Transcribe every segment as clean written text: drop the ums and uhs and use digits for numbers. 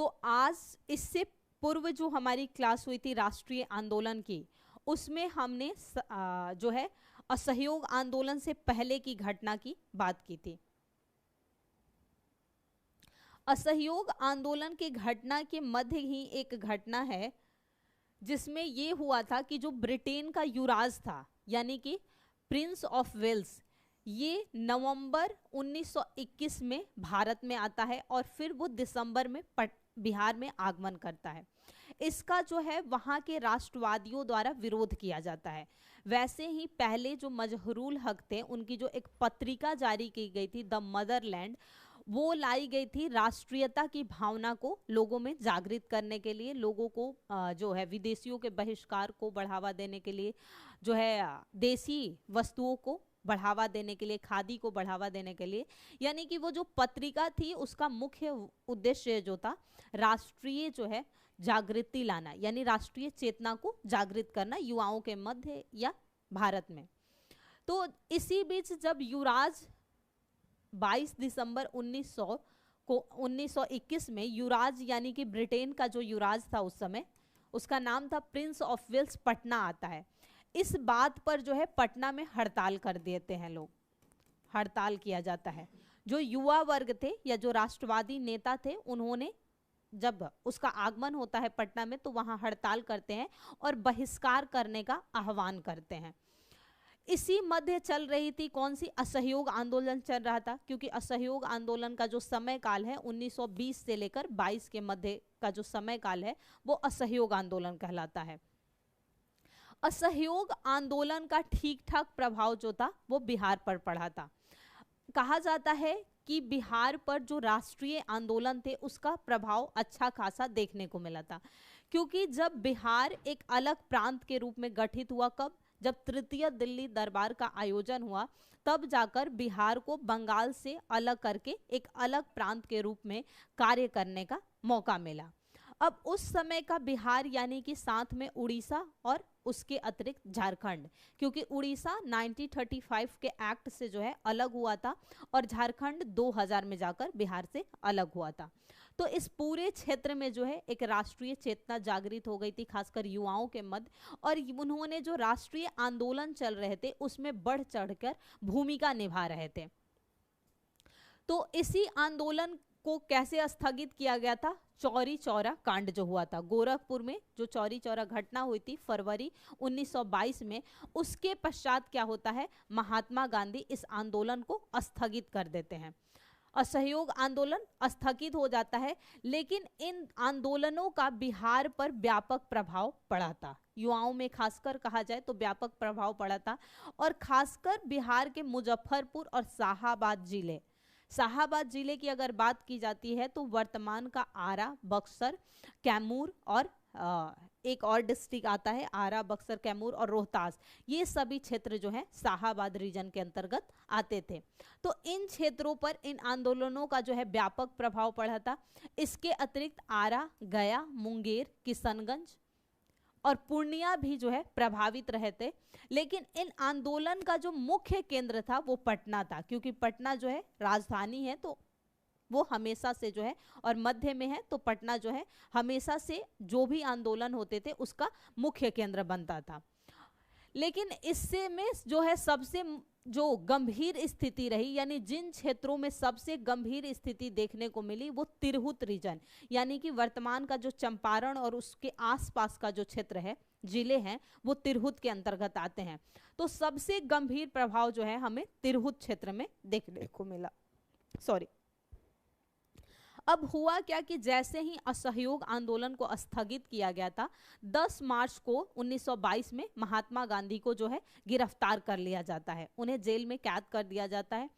तो आज इससे पूर्व जो हमारी क्लास हुई थी राष्ट्रीय आंदोलन की, उसमें हमने जो है असहयोग आंदोलन से पहले की घटना की बात की थी। असहयोग आंदोलन की घटना के मध्य ही एक घटना है जिसमें ये हुआ था कि जो ब्रिटेन का युवराज था यानी कि प्रिंस ऑफ वेल्स, ये नवंबर 1921 में भारत में आता है और फिर वो दिसंबर में बिहार में आगमन करता है। इसका जो है वहाँ के राष्ट्रवादियों द्वारा विरोध किया जाता है। वैसे ही पहले जो मजहरूल हक थे उनकी जो एक पत्रिका जारी की गई थी द मदरलैंड, वो लाई गई थी राष्ट्रीयता की भावना को लोगों में जागृत करने के लिए, लोगों को जो है विदेशियों के बहिष्कार को बढ़ावा देने के लिए, जो है देसी वस्तुओं को बढ़ावा देने के लिए, खादी को बढ़ावा देने के लिए। यानी कि वो जो पत्रिका थी उसका मुख्य उद्देश्य जो था राष्ट्रीय जो है जागृति लाना, यानी राष्ट्रीय चेतना को जागृत करना युवाओं के मध्य या भारत में। तो इसी बीच जब युवराज 22 दिसंबर 1921 में युवराज यानी कि ब्रिटेन का जो युवराज था उस समय, उसका नाम था प्रिंस ऑफ वेल्स, पटना आता है। इस बात पर जो है पटना में हड़ताल कर देते हैं लोग, हड़ताल किया जाता है। जो युवा वर्ग थे या जो राष्ट्रवादी नेता थे उन्होंने जब उसका आगमन होता है पटना में तो वहां हड़ताल करते हैं और बहिष्कार करने का आह्वान करते हैं। इसी मध्य चल रही थी कौन सी, असहयोग आंदोलन चल रहा था, क्योंकि असहयोग आंदोलन का जो समय काल है 1920 से लेकर 22 के मध्य का जो समय काल है वो असहयोग आंदोलन कहलाता है। असहयोग आंदोलन का ठीक ठाक प्रभाव जो था वो बिहार पर पड़ा था। कहा जाता है कि बिहार पर जो राष्ट्रीय आंदोलन थे उसका प्रभाव अच्छा खासा देखने को मिला था, क्योंकि जब बिहार एक अलग प्रांत के रूप में गठित हुआ, कब, जब तृतीय दिल्ली दरबार का आयोजन हुआ, तब जाकर बिहार को बंगाल से अलग करके एक अलग प्रांत के रूप में कार्य करने का मौका मिला। अब उस समय का बिहार यानी कि साथ में उड़ीसा और उसके अतिरिक्त झारखंड, क्योंकि उड़ीसा 1935 के एक्ट से जो है अलग हुआ था और झारखंड 2000 में जाकर बिहार से अलग हुआ था। तो इस पूरे क्षेत्र में जो है एक राष्ट्रीय चेतना जागृत हो गई थी, खासकर युवाओं के मध्य, और उन्होंने जो राष्ट्रीय आंदोलन चल रहे थे उसमें बढ़ चढ़कर भूमिका निभा रहे थे। तो इसी आंदोलन को कैसे स्थगित किया गया था, चौरी चौरा कांड जो हुआ था गोरखपुर में, जो चौरी चौरा घटना हुई थी फरवरी 1922 में, उसके पश्चात क्या होता है, महात्मा गांधी इस आंदोलन को स्थगित कर देते हैं। असहयोग आंदोलन स्थगित हो जाता है, लेकिन इन आंदोलनों का बिहार पर व्यापक प्रभाव पड़ा था। युवाओं में खासकर कहा जाए तो व्यापक प्रभाव पड़ा था, और खासकर बिहार के मुजफ्फरपुर और शाहाबाद जिले की अगर बात की जाती है तो वर्तमान का आरा, बक्सर, कैमूर और एक और डिस्ट्रिक्ट आता है, आरा, बक्सर, कैमूर और रोहतास, ये सभी क्षेत्र जो है शाहाबाद रीजन के अंतर्गत आते थे। तो इन क्षेत्रों पर इन आंदोलनों का जो है व्यापक प्रभाव पड़ा था। इसके अतिरिक्त आरा, गया, मुंगेर, किशनगंज और पूर्णिया भी जो है प्रभावित रहे थे। लेकिन इन आंदोलन का जो मुख्य केंद्र था वो पटना था, क्योंकि पटना जो है राजधानी है, तो वो हमेशा से जो है, और मध्य में है तो पटना जो है हमेशा से जो भी आंदोलन होते थे उसका मुख्य केंद्र बनता था। लेकिन इससे में जो है सबसे जो गंभीर स्थिति रही, यानी जिन क्षेत्रों में सबसे गंभीर स्थिति देखने को मिली वो तिरहुत रीजन, यानी कि वर्तमान का जो चंपारण और उसके आसपास का जो क्षेत्र है, जिले हैं, वो तिरहुत के अंतर्गत आते हैं। तो सबसे गंभीर प्रभाव जो है हमें तिरहुत क्षेत्र में देखने को मिला। अब हुआ क्या कि जैसे ही असहयोग आंदोलन को स्थगित किया गया था, 10 मार्च को 1922 में महात्मा गांधी को जो है गिरफ्तार कर लिया जाता है, उन्हें जेल में कैद कर दिया जाता है।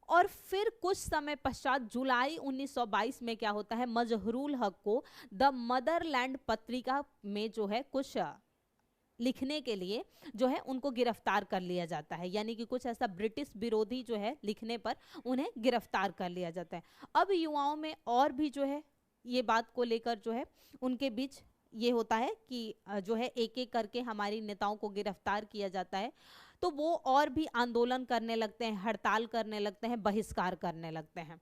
और फिर कुछ समय पश्चात जुलाई 1922 में क्या होता है, मजहरूल हक को द मदरलैंड पत्रिका में जो है कुछ लिखने के लिए जो है उनको गिरफ्तार कर लिया जाता है, यानी कि कुछ ऐसा ब्रिटिश विरोधी जो है लिखने पर उन्हें गिरफ्तार कर लिया जाता है। अब युवाओं में और भी जो है ये बात को लेकर जो है उनके बीच ये होता है कि जो है एक एक करके हमारी नेताओं को गिरफ्तार किया जाता है, तो वो और भी आंदोलन करने लगते हैं, हड़ताल करने लगते हैं, बहिष्कार करने लगते हैं।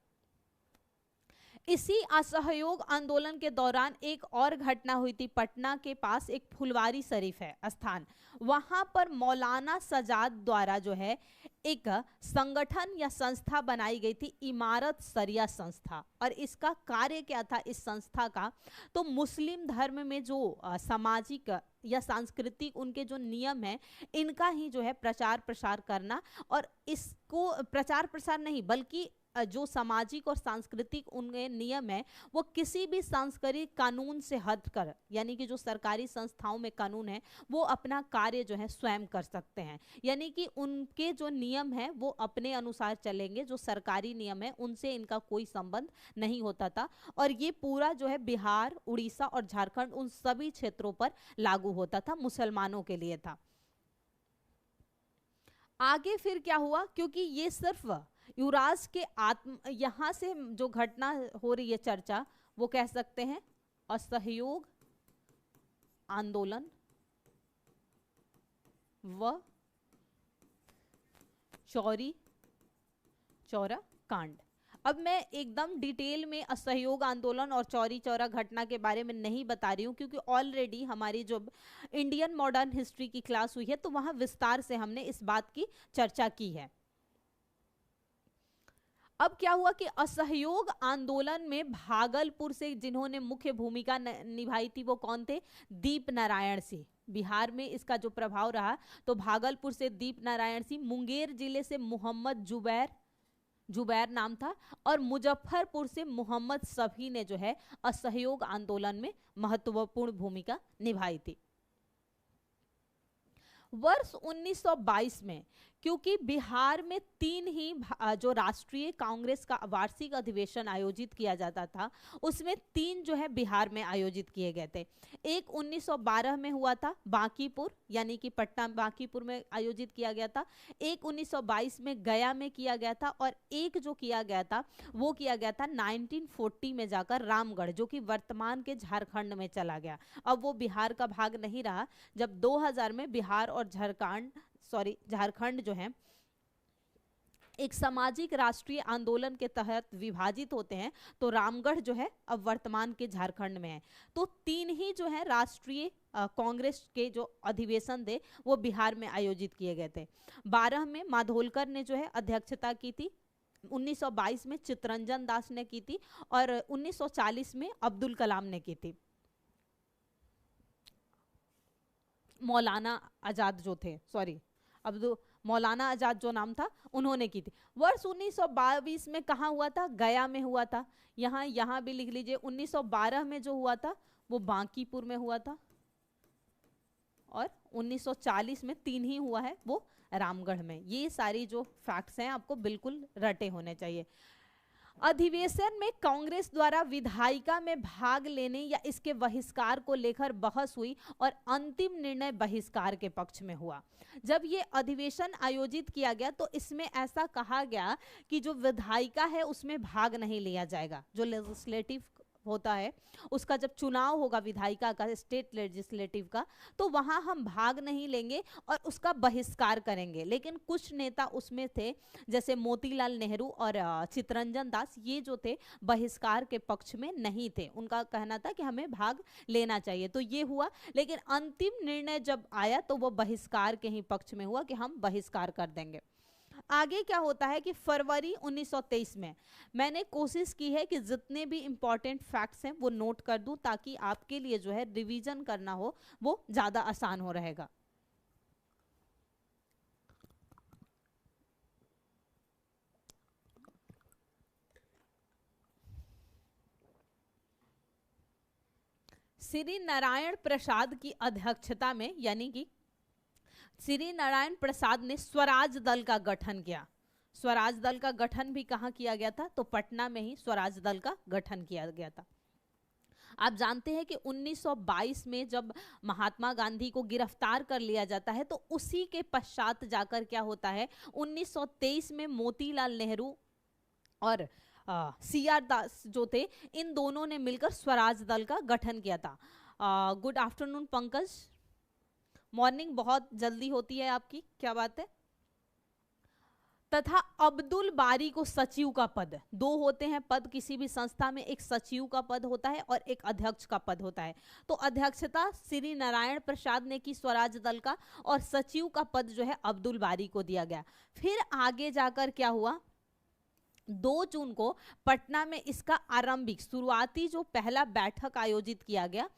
इसी असहयोग आंदोलन के दौरान एक और घटना हुई थी। पटना के पास एक फुलवारी शरीफ है स्थान, वहां पर मौलाना सजाद द्वारा जो है एक संगठन या संस्था बनाई गई थी, इमारत सरिया संस्था। और इसका कार्य क्या था इस संस्था का, तो मुस्लिम धर्म में जो सामाजिक या सांस्कृतिक उनके जो नियम है, इनका ही जो है प्रचार प्रसार करना। और इसको प्रचार प्रसार नहीं बल्कि जो सामाजिक और सांस्कृतिक उनके नियम है वो किसी भी सांस्कृतिक कानून से हटकर, यानी कि जो सरकारी संस्थाओं में कानून है वो अपना कार्य जो है स्वयं कर सकते हैं, यानी कि उनके जो नियम है वो अपने अनुसार चलेंगे, जो सरकारी नियम है उनसे इनका कोई संबंध नहीं होता था। और ये पूरा जो है बिहार, उड़ीसा और झारखंड उन सभी क्षेत्रों पर लागू होता था, मुसलमानों के लिए था। आगे फिर क्या हुआ, क्योंकि ये सिर्फ युवराज के आत्म, यहां से जो घटना हो रही है चर्चा, वो कह सकते हैं असहयोग आंदोलन व चौरी चौरा कांड। अब मैं एकदम डिटेल में असहयोग आंदोलन और चौरी चौरा घटना के बारे में नहीं बता रही हूँ, क्योंकि ऑलरेडी हमारी जो इंडियन मॉडर्न हिस्ट्री की क्लास हुई है तो वहां विस्तार से हमने इस बात की चर्चा की है। अब क्या हुआ कि असहयोग आंदोलन में भागलपुर से जिन्होंने मुख्य भूमिका निभाई थी वो कौन थे, दीप नारायण सिंह। बिहार में इसका जो प्रभाव रहा तो भागलपुर से दीप नारायण सिंह, मुंगेर जिले से मोहम्मद जुबैर नाम था, और मुजफ्फरपुर से मोहम्मद सफी ने जो है असहयोग आंदोलन में महत्वपूर्ण भूमिका निभाई थी। वर्ष 1922 में क्योंकि बिहार में 3 ही जो राष्ट्रीय कांग्रेस का वार्षिक अधिवेशन आयोजित किया जाता था, उसमें 3 जो है बिहार में आयोजित किए गए थे। एक 1912 में हुआ था बांकीपुर, यानी कि पटना बांकीपुर में आयोजित किया गया था। एक 1922 में गया में किया गया था, और एक जो किया गया था वो किया गया था 1940 में जाकर रामगढ़, जो कि वर्तमान के झारखंड में चला गया। अब वो बिहार का भाग नहीं रहा। जब 2000 में बिहार और झारखंड जो है एक सामाजिक राष्ट्रीय आंदोलन के तहत विभाजित होते हैं, तो रामगढ़ जो है अब वर्तमान के झारखंड में है। तो 3 ही जो है राष्ट्रीय कांग्रेस के जो अधिवेशन थे वो बिहार में आयोजित किए गए थे। 12 में माधोलकर ने जो है अध्यक्षता की थी, 1922 में चित्तरंजन दास ने की थी, और 1940 में अब्दुल कलाम ने की थी। मौलाना आजाद जो थे, मौलाना आजाद जो नाम था उन्होंने की थी। वर्ष 1922 में कहाँ हुआ था, गया में हुआ था। यहाँ भी लिख लीजिए, 1912 में जो हुआ था वो बांकीपुर में हुआ था, और 1940 में 3 ही हुआ है वो रामगढ़ में। ये सारी जो फैक्ट्स हैं आपको बिल्कुल रटे होने चाहिए। अधिवेशन में कांग्रेस द्वारा विधायिका में भाग लेने या इसके बहिष्कार को लेकर बहस हुई, और अंतिम निर्णय बहिष्कार के पक्ष में हुआ। जब ये अधिवेशन आयोजित किया गया तो इसमें ऐसा कहा गया कि जो विधायिका है उसमें भाग नहीं लिया जाएगा। जो लेजिस्लेटिव होता है उसका जब चुनाव होगा विधायिका का, स्टेट लेजिस्लेटिव का, तो वहां हम भाग नहीं लेंगे और उसका बहिष्कार करेंगे। लेकिन कुछ नेता उसमें थे जैसे मोतीलाल नेहरू और चित्तरंजन दास, ये जो थे बहिष्कार के पक्ष में नहीं थे। उनका कहना था कि हमें भाग लेना चाहिए, तो ये हुआ। लेकिन अंतिम निर्णय जब आया तो वो बहिष्कार के ही पक्ष में हुआ कि हम बहिष्कार कर देंगे। आगे क्या होता है कि फरवरी 1923 में मैंने कोशिश की है कि जितने भी इंपॉर्टेंट फैक्ट्स हैं वो नोट कर दूं, ताकि आपके लिए जो है रिवीजन करना हो वो ज्यादा आसान हो रहेगा। श्री नारायण प्रसाद की अध्यक्षता में, यानी कि श्री नारायण प्रसाद ने स्वराज दल का गठन किया। स्वराज दल का गठन भी कहाँ किया गया था, तो पटना में ही स्वराज दल का गठन किया गया था। आप जानते हैं कि 1922 में जब महात्मा गांधी को गिरफ्तार कर लिया जाता है तो उसी के पश्चात जाकर क्या होता है, 1923 में मोतीलाल नेहरू और CR दास जो थे, इन दोनों ने मिलकर स्वराज दल का गठन किया था। गुड आफ्टरनून पंकज, मॉर्निंग बहुत जल्दी होती है आपकी, क्या बात है। तथा अब्दुल बारी को सचिव का पद, दो होते हैं पद किसी भी संस्था में, एक सचिव का पद होता है और एक अध्यक्ष का पद होता है। तो अध्यक्षता श्री नारायण प्रसाद ने की स्वराज दल का, और सचिव का पद जो है अब्दुल बारी को दिया गया। फिर आगे जाकर क्या हुआ, 2 जून को पटना में इसका आरंभिक शुरुआती जो पहला बैठक आयोजित किया गया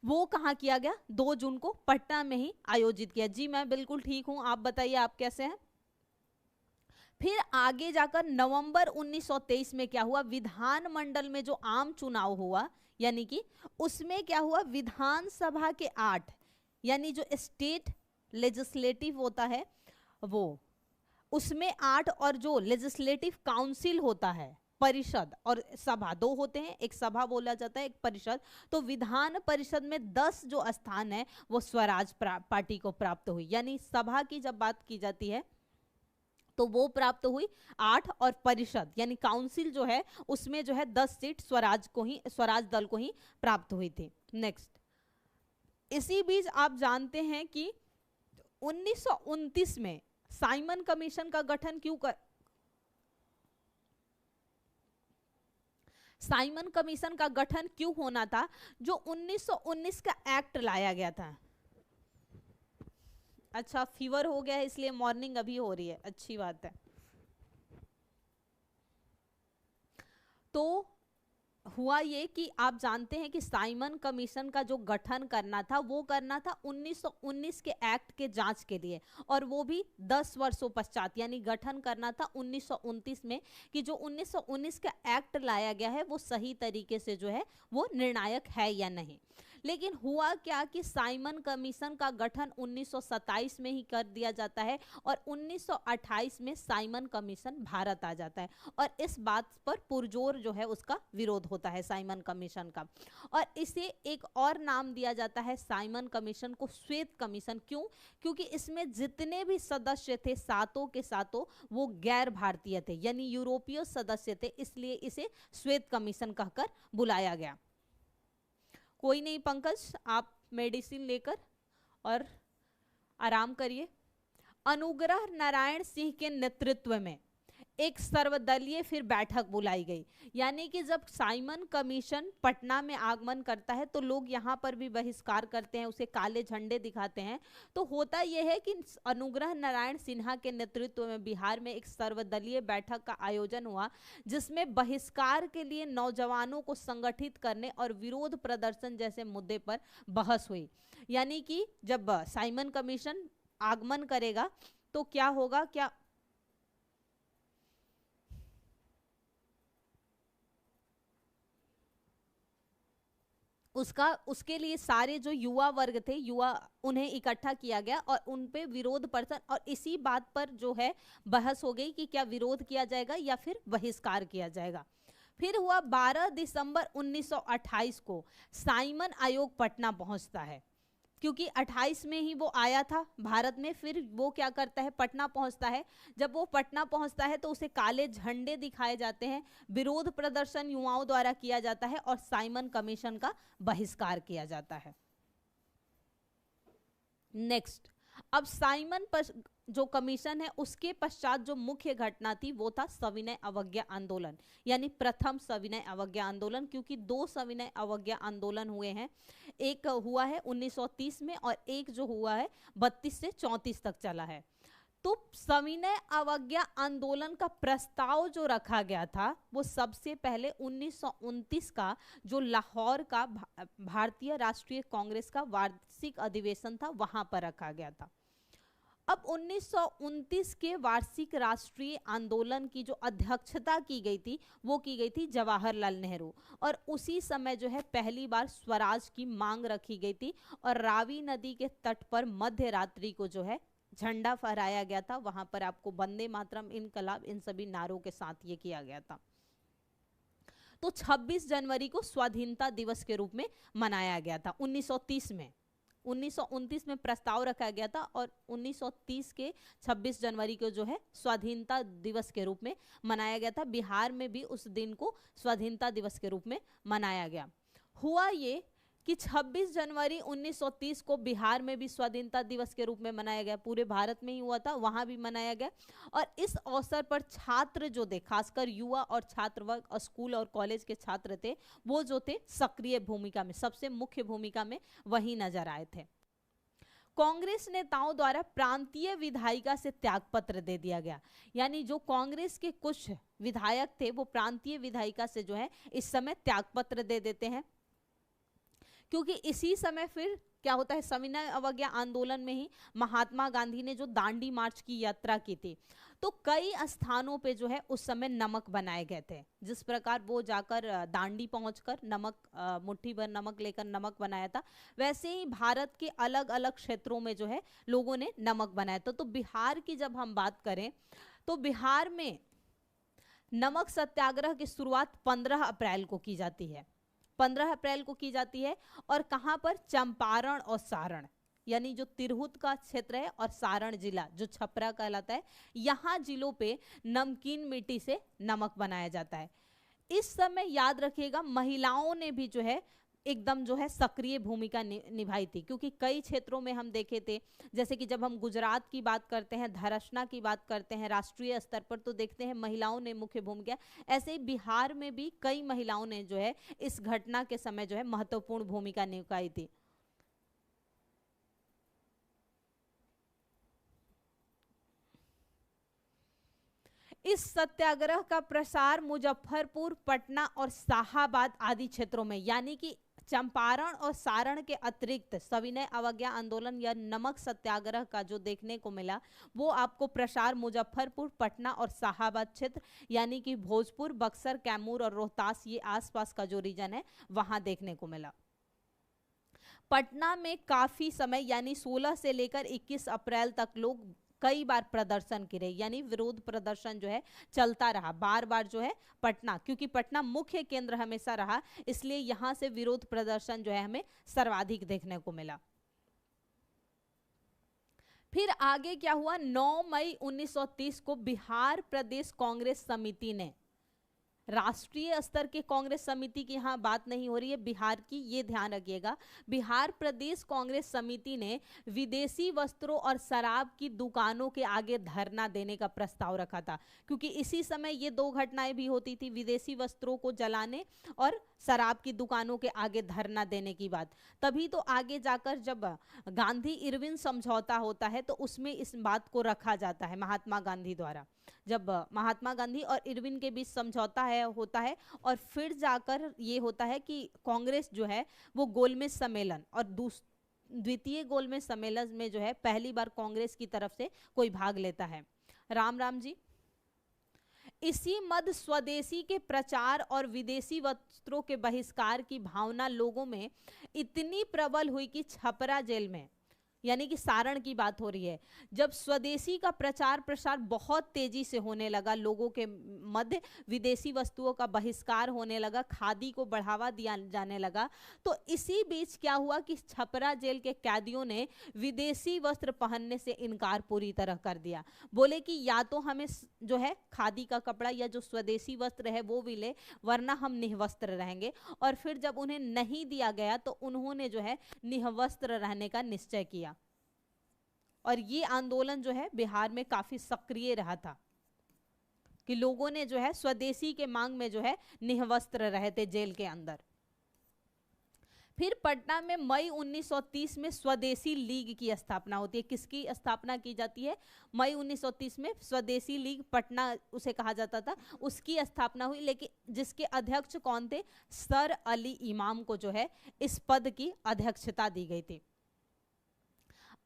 वो कहाँ किया गया, 2 जून को पटना में ही आयोजित किया। जी मैं बिल्कुल ठीक हूं, आप बताइए आप कैसे हैं। फिर आगे जाकर नवंबर 1923 में क्या हुआ, विधानमंडल में जो आम चुनाव हुआ, यानी कि उसमें क्या हुआ, विधानसभा के 8 यानी जो स्टेट लेजिस्लेटिव होता है वो, उसमें 8 और जो लेजिस्लेटिव काउंसिल होता है, परिषद और सभा, 2 होते हैं, एक सभा बोला जाता है एक परिषद। तो विधान परिषद में 10 जो स्थान है वो स्वराज पार्टी को प्राप्त हुई। यानी सभा की जब बात की जाती है तो वो प्राप्त हुई 8, और परिषद यानी काउंसिल जो है उसमें जो है 10 सीट स्वराज दल को ही प्राप्त हुई थी। नेक्स्ट, इसी बीच आप जानते हैं कि 1929 में साइमन कमीशन का गठन साइमन कमीशन का गठन क्यों होना था, जो 1919 का एक्ट लाया गया था। अच्छा, फीवर हो गया है इसलिए मॉर्निंग अभी हो रही है, अच्छी बात है। तो हुआ ये कि आप जानते हैं कि साइमन कमीशन का जो गठन करना था वो करना था 1919 के एक्ट के जांच के लिए, और वो भी 10 वर्षों पश्चात, यानी गठन करना था 1929 में, कि जो 1919 का एक्ट लाया गया है वो सही तरीके से जो है वो निर्णायक है या नहीं। लेकिन हुआ क्या कि साइमन कमीशन का गठन 1927 में ही कर दिया जाता है, और 1928 में साइमन कमीशन भारत आ जाता है, और इस बात पर पुरजोर जो है उसका विरोध होता है साइमन कमीशन का। और इसे एक और नाम दिया जाता है साइमन कमीशन को, श्वेत कमीशन। क्यों? क्योंकि इसमें जितने भी सदस्य थे सातों के सातों वो गैर भारतीय थे, यानी यूरोपीय सदस्य थे, इसलिए इसे श्वेत कमीशन कहकर बुलाया गया। कोई नहीं पंकज, आप मेडिसिन लेकर और आराम करिए। अनुग्रह नारायण सिंह के नेतृत्व में एक सर्वदलीय फिर बैठक बुलाई गई, यानी कि जब साइमन कमीशन पटना में आगमन करता है तो लोग यहाँ पर भी बहिष्कार करते हैं, उसे काले झंडे दिखाते हैं। तो होता यह है कि अनुग्रह नारायण सिन्हा के नेतृत्व में बिहार में एक सर्वदलीय बैठक का आयोजन हुआ, जिसमें बहिष्कार के लिए नौजवानों को संगठित करने और विरोध प्रदर्शन जैसे मुद्दे पर बहस हुई। यानी कि जब साइमन कमीशन आगमन करेगा तो क्या होगा, क्या उसके लिए सारे जो युवा वर्ग थे, उन्हें इकट्ठा किया गया और उन पे विरोध प्रदर्शन, और इसी बात पर जो है बहस हो गई कि क्या विरोध किया जाएगा या फिर बहिष्कार किया जाएगा। फिर हुआ 12 दिसंबर 1928 को साइमन आयोग पटना पहुंचता है, क्योंकि 28 में ही वो आया था भारत में, फिर वो क्या करता है, पटना पहुंचता है। जब वो पटना पहुंचता है तो उसे काले झंडे दिखाए जाते हैं, विरोध प्रदर्शन युवाओं द्वारा किया जाता है और साइमन कमीशन का बहिष्कार किया जाता है। नेक्स्ट, अब साइमन जो कमीशन है उसके पश्चात जो मुख्य घटना थी वो था सविनय अवज्ञा आंदोलन, यानी प्रथम सविनय अवज्ञा आंदोलन, क्योंकि 2 सविनय अवज्ञा आंदोलन हुए हैं। एक हुआ है 1930 में और एक जो हुआ है 32 से 34 तक चला है। तो सविनय अवज्ञा आंदोलन का प्रस्ताव जो रखा गया था वो सबसे पहले 1929 का जो लाहौर का भारतीय राष्ट्रीय कांग्रेस का वार्षिक अधिवेशन था वहां पर रखा गया था। अब 1929 के वार्षिक राष्ट्रीय आंदोलन की जो अध्यक्षता की गई थी वो की गई थी जवाहरलाल नेहरू, और उसी समय जो है पहली बार स्वराज की मांग रखी गई थी, और रावी नदी के तट पर मध्य रात्रि को जो है झंडा फहराया गया था। वहां पर आपको वंदे मातरम, इनकलाब, इन सभी नारों के साथ ये किया गया था। तो 26 जनवरी को स्वाधीनता दिवस के रूप में मनाया गया था 1930 में। 1929 में प्रस्ताव रखा गया था और 1930 के 26 जनवरी को जो है स्वाधीनता दिवस के रूप में मनाया गया था। बिहार में भी उस दिन को स्वाधीनता दिवस के रूप में मनाया गया। हुआ ये कि 26 जनवरी 1930 को बिहार में भी स्वाधीनता दिवस के रूप में मनाया गया, पूरे भारत में ही हुआ था, वहां भी मनाया गया। और इस अवसर पर छात्र जो थे, खासकर युवा और छात्र वर्ग और स्कूल और कॉलेज के छात्र थे, वो जो थे सक्रिय भूमिका में, सबसे मुख्य भूमिका में वही नजर आए थे। कांग्रेस नेताओं द्वारा प्रांतीय विधायिका से त्यागपत्र दे दिया गया, यानी जो कांग्रेस के कुछ विधायक थे वो प्रांतीय विधायिका से जो है इस समय त्यागपत्र दे देते हैं, क्योंकि इसी समय फिर क्या होता है, सविनय अवज्ञा आंदोलन में ही महात्मा गांधी ने जो दांडी मार्च की यात्रा की थी, तो कई स्थानों पे जो है उस समय नमक बनाए गए थे। जिस प्रकार वो जाकर दांडी पहुंचकर नमक, मुट्ठी भर नमक लेकर नमक बनाया था, वैसे ही भारत के अलग अलग क्षेत्रों में जो है लोगों ने नमक बनाया था। तो बिहार की जब हम बात करें तो बिहार में नमक सत्याग्रह की शुरुआत 15 अप्रैल को की जाती है, 15 अप्रैल को की जाती है। और कहां पर, चंपारण और सारण, यानी जो तिरहुत का क्षेत्र है और सारण जिला जो छपरा कहलाता है, यहाँ जिलों पे नमकीन मिट्टी से नमक बनाया जाता है। इस समय याद रखिएगा महिलाओं ने भी जो है एकदम जो है सक्रिय भूमिका निभाई थी, क्योंकि कई क्षेत्रों में हम देखे थे, जैसे कि जब हम गुजरात की बात करते हैं, धरसना की बात करते हैं राष्ट्रीय स्तर पर, तो देखते हैं महिलाओं ने मुख्य भूमिका। ऐसे ही बिहार में भी कई महिलाओं ने जो है इस घटना के समय जो है महत्वपूर्ण भूमिका निभाई थी। इस सत्याग्रह का प्रसार मुजफ्फरपुर, पटना और शाहाबाद आदि क्षेत्रों में, यानी कि चंपारण और सारण के अतिरिक्त सविनय अवज्ञा आंदोलन या नमक सत्याग्रह का जो देखने को मिला, वो आपको प्रसार मुजफ्फरपुर, पटना और शाहाबाद क्षेत्र, यानी कि भोजपुर, बक्सर, कैमूर और रोहतास, ये आसपास का जो रीजन है वहां देखने को मिला। पटना में काफी समय यानी 16 से लेकर 21 अप्रैल तक लोग कई बार प्रदर्शन करे, यानी विरोध प्रदर्शन जो है चलता रहा बार बार जो है पटना, क्योंकि पटना मुख्य केंद्र हमेशा रहा, इसलिए यहां से विरोध प्रदर्शन जो है हमें सर्वाधिक देखने को मिला। फिर आगे क्या हुआ, 9 मई 1930 को बिहार प्रदेश कांग्रेस समिति ने, राष्ट्रीय स्तर के कांग्रेस समिति की यहाँ बात नहीं हो रही है, बिहार की, ये ध्यान रखिएगा, बिहार प्रदेश कांग्रेस समिति ने विदेशी वस्त्रों और शराब की दुकानों के आगे धरना देने का प्रस्ताव रखा था, क्योंकि इसी समय ये दो घटनाएं भी होती थी, विदेशी वस्त्रों को जलाने और शराब की दुकानों के आगे धरना देने की बात। तभी तो आगे जाकर जब गांधी इरविन समझौता होता है तो उसमें इस बात को रखा जाता है महात्मा गांधी द्वारा, जब महात्मा गांधी और इरविन के बीच समझौता है होता है, और फिर जाकर ये होता है कि कांग्रेस जो है वो गोलमेज सम्मेलन और द्वितीय गोलमेज सम्मेलन में जो है पहली बार कांग्रेस की तरफ से कोई भाग लेता है। राम राम जी। इसी मध्य स्वदेशी के प्रचार और विदेशी वस्त्रों के बहिष्कार की भावना लोगों में इतनी प्रबल हुई कि छपरा जेल में, यानी कि सारण की बात हो रही है, जब स्वदेशी का प्रचार प्रसार बहुत तेजी से होने लगा, लोगों के मध्य विदेशी वस्तुओं का बहिष्कार होने लगा, खादी को बढ़ावा दिया जाने लगा, तो इसी बीच क्या हुआ कि छपरा जेल के कैदियों ने विदेशी वस्त्र पहनने से इनकार पूरी तरह कर दिया। बोले कि या तो हमें जो है खादी का कपड़ा या जो स्वदेशी वस्त्र है वो भी ले, वरना हम निःवस्त्र रहेंगे। और फिर जब उन्हें नहीं दिया गया तो उन्होंने जो है निःवस्त्र रहने का निश्चय किया, और ये आंदोलन जो है बिहार में काफी सक्रिय रहा था कि लोगों ने जो है स्वदेशी के मांग में जो है निःवस्त्र रहे थे जेल के अंदर। फिर पटना में मई 1930 में स्वदेशी लीग की स्थापना होती है। किसकी स्थापना की जाती है? मई 1930 में स्वदेशी लीग पटना उसे कहा जाता था, उसकी स्थापना हुई, लेकिन जिसके अध्यक्ष कौन थे? सर अली इमाम को जो है इस पद की अध्यक्षता दी गई थी।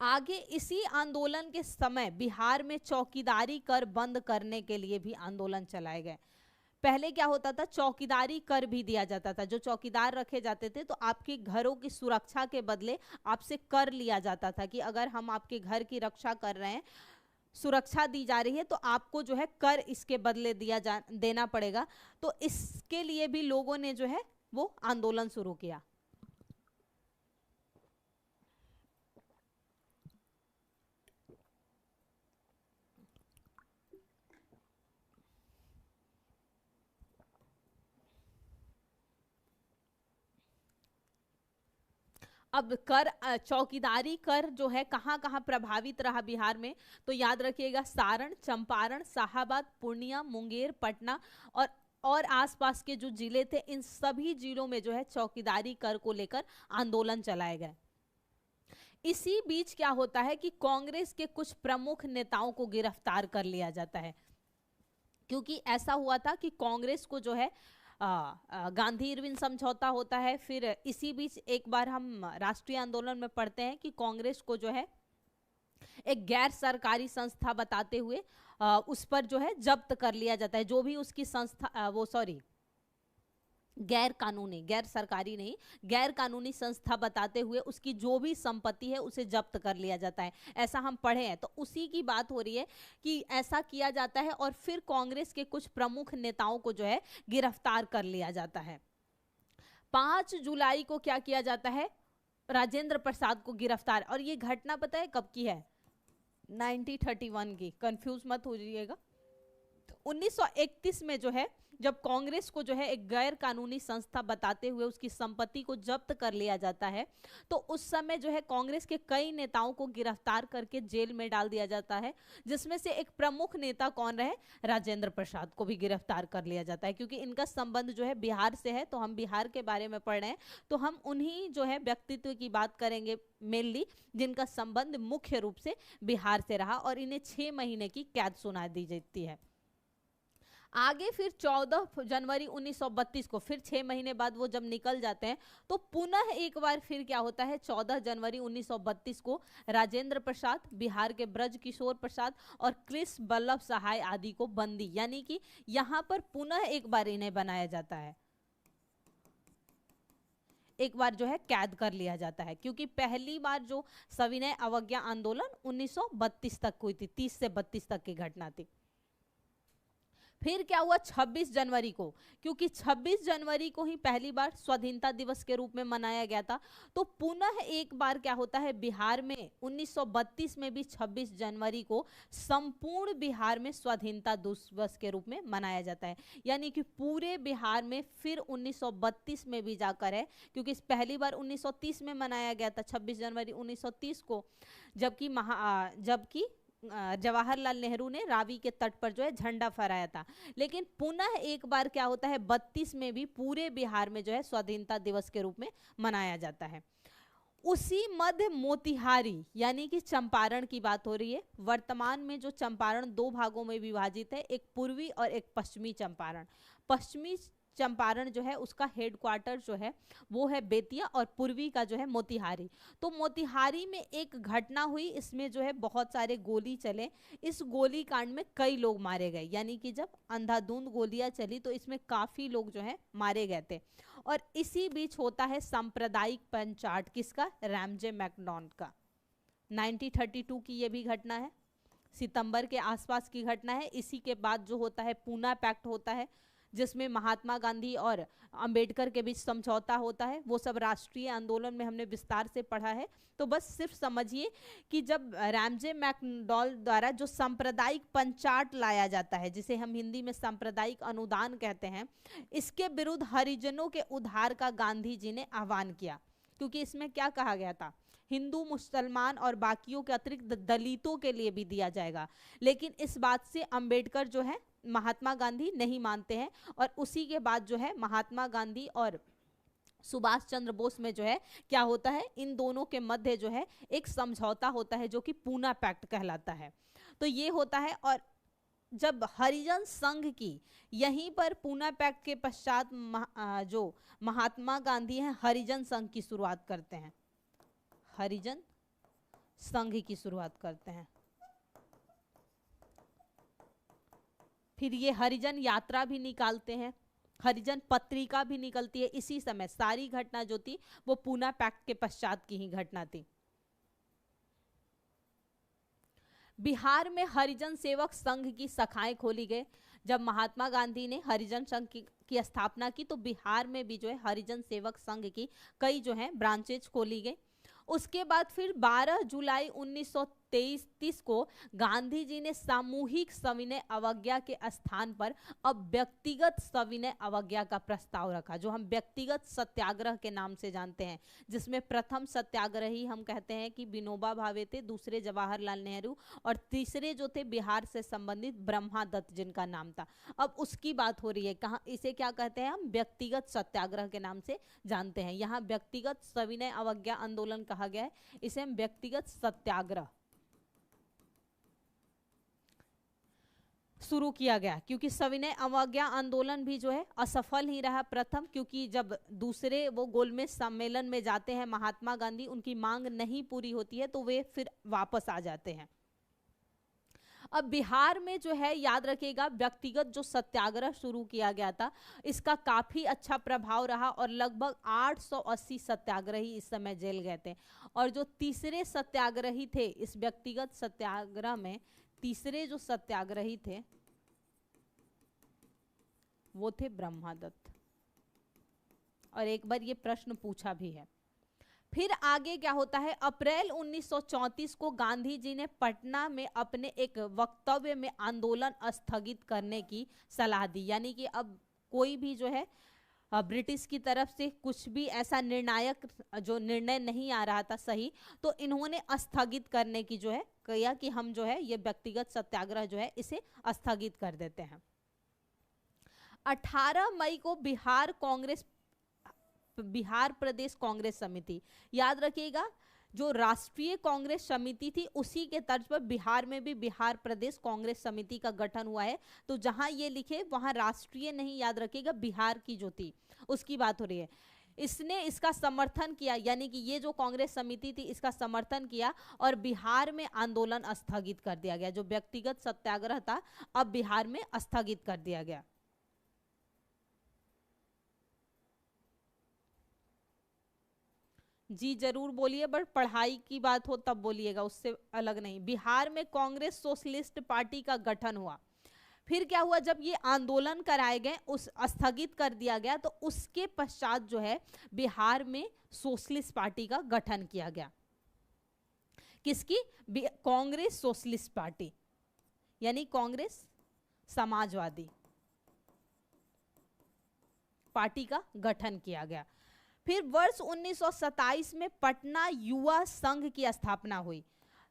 आगे इसी आंदोलन के समय बिहार में चौकीदारी कर बंद करने के लिए भी आंदोलन चलाए गए। पहले क्या होता था, चौकीदारी कर भी दिया जाता था, जो चौकीदार रखे जाते थे तो आपके घरों की सुरक्षा के बदले आपसे कर लिया जाता था कि अगर हम आपके घर की रक्षा कर रहे हैं, सुरक्षा दी जा रही है, तो आपको जो है कर इसके बदले देना पड़ेगा। तो इसके लिए भी लोगों ने जो है वो आंदोलन शुरू किया। अब कर चौकीदारी कर जो है कहाँ कहाँ प्रभावित रहा बिहार में, तो याद रखिएगा सारण, चंपारण, शाहाबाद, पूर्णिया, मुंगेर, पटना और आसपास के जो जिले थे, इन सभी जिलों में जो है चौकीदारी कर को लेकर आंदोलन चलाए गए। इसी बीच क्या होता है कि कांग्रेस के कुछ प्रमुख नेताओं को गिरफ्तार कर लिया जाता है, क्योंकि ऐसा हुआ था कि कांग्रेस को जो है गांधी इरविन समझौता होता है। फिर इसी बीच एक बार हम राष्ट्रीय आंदोलन में पढ़ते हैं कि कांग्रेस को जो है एक गैर सरकारी संस्था बताते हुए उस पर जो है जब्त कर लिया जाता है, जो भी उसकी संस्था गैर कानूनी, गैर सरकारी नहीं, गैर कानूनी संस्था बताते हुए उसकी जो भी संपत्ति है उसे जब्त कर लिया जाता है, ऐसा हम पढ़े हैं। तो उसी की बात हो रही है कि ऐसा किया जाता है और फिर कांग्रेस के कुछ प्रमुख नेताओं को जो है गिरफ्तार कर लिया जाता है। 5 जुलाई को क्या किया जाता है, राजेंद्र प्रसाद को गिरफ्तार। और ये घटना पता है कब की है, 1931 की, कंफ्यूज मत हो जाइएगा। 1931 में जो है जब कांग्रेस को जो है एक गैर कानूनी संस्था बताते हुए उसकी संपत्ति को जब्त कर लिया जाता है, तो उस समय जो है कांग्रेस के कई नेताओं को गिरफ्तार करके जेल में डाल दिया जाता है, जिसमें से एक प्रमुख नेता कौन रहे, राजेंद्र प्रसाद को भी गिरफ्तार कर लिया जाता है। क्योंकि इनका संबंध जो है बिहार से है, तो हम बिहार के बारे में पढ़ रहे हैं, तो हम उन्हीं जो है व्यक्तित्व की बात करेंगे मेनली, जिनका संबंध मुख्य रूप से बिहार से रहा और इन्हें 6 महीने की कैद सुना दी जाती है। आगे फिर 14 जनवरी 1932 को, फिर 6 महीने बाद वो जब निकल जाते हैं, तो पुनः एक बार फिर क्या होता है, 14 जनवरी 1932 को राजेंद्र प्रसाद, बिहार के ब्रज किशोर प्रसाद और कृष्ण बल्लभ सहाय आदि को बंदी, यानी कि यहां पर पुनः एक बार इन्हें बनाया जाता है, एक बार जो है कैद कर लिया जाता है। क्योंकि पहली बार जो सविनय अवज्ञा आंदोलन 1932 तक हुई थी, 30 से 32 तक की घटना थी। फिर क्या हुआ 26 जनवरी को, क्योंकि 26 जनवरी को ही पहली बार स्वाधीनता दिवस के रूप में मनाया गया था, तो पुनः एक बार क्या होता है बिहार में 1932 में भी 26 जनवरी को संपूर्ण बिहार में स्वाधीनता दिवस के रूप में मनाया जाता है। यानी कि पूरे बिहार में फिर 1932 में भी जाकर है, क्योंकि पहली बार 1930 में मनाया गया था 26 जनवरी 1930 को, जबकि जवाहरलाल नेहरू ने रावी के तट पर जो है झंडा फहराया था। लेकिन पुनः एक बार क्या होता है 32 में भी पूरे बिहार में जो है स्वाधीनता दिवस के रूप में मनाया जाता है। उसी मध्य मोतिहारी यानी कि चंपारण की बात हो रही है। वर्तमान में जो चंपारण 2 भागों में विभाजित है, एक पूर्वी और एक पश्चिमी चंपारण। पश्चिमी चंपारण जो है उसका हेडक्वार्टर जो है वो है बेतिया और पूर्वी का जो है मोतिहारी। तो मोतिहारी में एक घटना हुई, इसमें जो है बहुत सारे गोली चले, इस गोली कांड में कई लोग मारे गए, यानी कि जब अंधाधुंध गोलियां चली तो इसमें काफी लोग जो है मारे गए थे। और इसी बीच होता है सांप्रदायिक पंचाट, किसका, रैमजे मैकडॉनल्ड का। 1932 की ये भी घटना है, सितंबर के आसपास की घटना है। इसी के बाद जो होता है पूना पैक्ट होता है, जिसमें महात्मा गांधी और अंबेडकर के बीच समझौता होता है। वो सब राष्ट्रीय आंदोलन में हमने विस्तार से पढ़ा है, तो बस सिर्फ समझिए कि जब रैमजे मैकडॉनल्ड द्वारा जो सांप्रदायिक पंचाट लाया जाता है, जिसे हम हिंदी में सांप्रदायिक अनुदान कहते हैं, इसके विरुद्ध हरिजनों के उद्धार का गांधी जी ने आह्वान किया। क्योंकि इसमें क्या कहा गया था, हिंदू, मुसलमान और बाकियों के अतिरिक्त दलितों के लिए भी दिया जाएगा। लेकिन इस बात से अंबेडकर जो है महात्मा गांधी नहीं मानते हैं, और उसी के बाद जो है महात्मा गांधी और सुभाष चंद्र बोस में जो है क्या होता है, इन दोनों के मध्य जो है एक समझौता होता है, जो कि पूना पैक्ट कहलाता है। तो ये होता है। और जब हरिजन संघ की, यहीं पर पूना पैक्ट के पश्चात जो महात्मा गांधी हैं हरिजन संघ की शुरुआत करते हैं, हरिजन संघ की शुरुआत करते हैं। फिर ये हरिजन यात्रा भी निकालते हैं, हरिजन पत्रिका भी निकलती है। इसी समय सारी घटना जो थी वो पूना पैक्ट के पश्चात की ही घटना थी। बिहार में हरिजन सेवक संघ की शाखाएं खोली गई। जब महात्मा गांधी ने हरिजन संघ की स्थापना की, तो बिहार में भी जो है हरिजन सेवक संघ की कई जो है ब्रांचेज खोली गई। उसके बाद फिर 12 जुलाई 1933 को गांधी जी ने सामूहिक सविनय अवज्ञा के स्थान पर अब व्यक्तिगत सविनय अवज्ञा का प्रस्ताव रखा, जो हम व्यक्तिगत सत्याग्रह के नाम से जानते हैं, जिसमें प्रथम सत्याग्रही हम कहते हैं कि विनोबा भावे थे, दूसरे जवाहरलाल नेहरू और तीसरे जो थे बिहार से संबंधित ब्रह्मादत्त जिनका नाम था। अब उसकी बात हो रही है, कहाँ इसे क्या कहते हैं हम, व्यक्तिगत सत्याग्रह के नाम से जानते हैं। यहाँ व्यक्तिगत सविनय अवज्ञा आंदोलन कहा गया है, इसे हम व्यक्तिगत सत्याग्रह शुरू किया गया, क्योंकि सविनय अवज्ञा आंदोलन भी जो है असफल ही रहा प्रथम, क्योंकि जब दूसरे वो गोलमेज सम्मेलन में जाते हैं महात्मा गांधी, उनकी मांग नहीं पूरी होती है तो वे फिर वापस आ जाते हैं। अब बिहार में जो है याद रखिएगा व्यक्तिगत जो सत्याग्रह शुरू किया गया था इसका काफी अच्छा प्रभाव रहा और लगभग 880 सत्याग्रही इस समय जेल गए थे। और जो तीसरे सत्याग्रही थे इस व्यक्तिगत सत्याग्रह में, तीसरे जो सत्याग्रही थे वो थे ब्रह्मादत्त। और एक बार ये प्रश्न पूछा भी है। फिर आगे क्या होता है, अप्रैल 1934 को गांधी जी ने पटना में अपने एक वक्तव्य में आंदोलन स्थगित करने की सलाह दी। यानी कि अब कोई भी जो है ब्रिटिश की तरफ से कुछ भी ऐसा निर्णायक जो निर्णय नहीं आ रहा था सही, तो इन्होंने स्थगित करने की जो है कहा कि हम जो है ये व्यक्तिगत सत्याग्रह जो है इसे स्थगित कर देते हैं। 18 मई को बिहार प्रदेश कांग्रेस समिति, याद रखिएगा जो राष्ट्रीय कांग्रेस समिति थी उसी के तर्ज पर बिहार में भी बिहार प्रदेश कांग्रेस समिति का गठन हुआ है। तो जहां ये लिखे वहां राष्ट्रीय नहीं, याद रखिएगा बिहार की जो थी उसकी बात हो रही है। इसने इसका समर्थन किया, यानी कि ये जो कांग्रेस समिति थी इसका समर्थन किया और बिहार में आंदोलन स्थगित कर दिया गया। जो व्यक्तिगत सत्याग्रह था अब बिहार में स्थगित कर दिया गया। जी जरूर बोलिए, बट पढ़ाई की बात हो तब बोलिएगा, उससे अलग नहीं। बिहार में कांग्रेस सोशलिस्ट पार्टी का गठन हुआ। फिर क्या हुआ, जब ये आंदोलन कराए गए उस स्थगित कर दिया गया तो उसके पश्चात जो है बिहार में सोशलिस्ट पार्टी का गठन किया गया। किसकी, कांग्रेस सोशलिस्ट पार्टी, यानी कांग्रेस समाजवादी पार्टी का गठन किया गया। फिर वर्ष 1927 में पटना युवा संघ की स्थापना हुई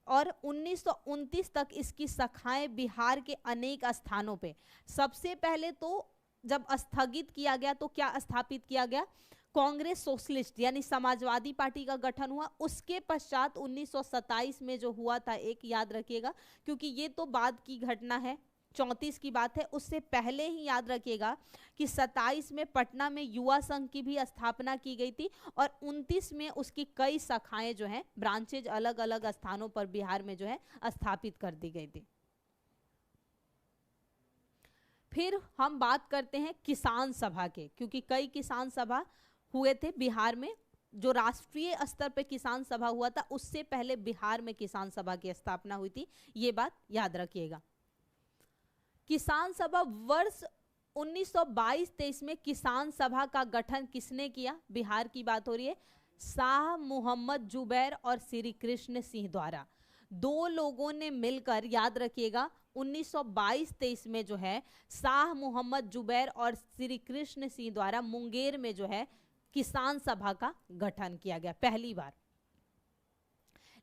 और 1929 तक इसकी शाखाएं बिहार के अनेक स्थानों पे। सबसे पहले तो जब स्थगित किया गया तो क्या स्थापित किया गया, कांग्रेस सोशलिस्ट यानी समाजवादी पार्टी का गठन हुआ। उसके पश्चात 1927 में जो हुआ था एक, याद रखिएगा क्योंकि ये तो बाद की घटना है, 34 की बात है, उससे पहले ही याद रखिएगा कि 27 में पटना में युवा संघ की भी स्थापना की गई थी और 29 में उसकी कई शाखाएं जो हैं ब्रांचेज अलग अलग स्थानों पर बिहार में जो है स्थापित कर दी गई थी। फिर हम बात करते हैं किसान सभा के, क्योंकि कई किसान सभा हुए थे बिहार में। जो राष्ट्रीय स्तर पे किसान सभा हुआ था उससे पहले बिहार में किसान सभा की स्थापना हुई थी, ये बात याद रखिएगा। किसान सभा वर्ष 1922-23 में किसान सभा का गठन किसने किया, बिहार की बात हो रही है, शाह मोहम्मद जुबैर और श्री कृष्ण सिंह द्वारा। दो लोगों ने मिलकर, याद रखिएगा 1922-23 में जो है शाह मोहम्मद जुबैर और श्री कृष्ण सिंह द्वारा मुंगेर में जो है किसान सभा का गठन किया गया पहली बार।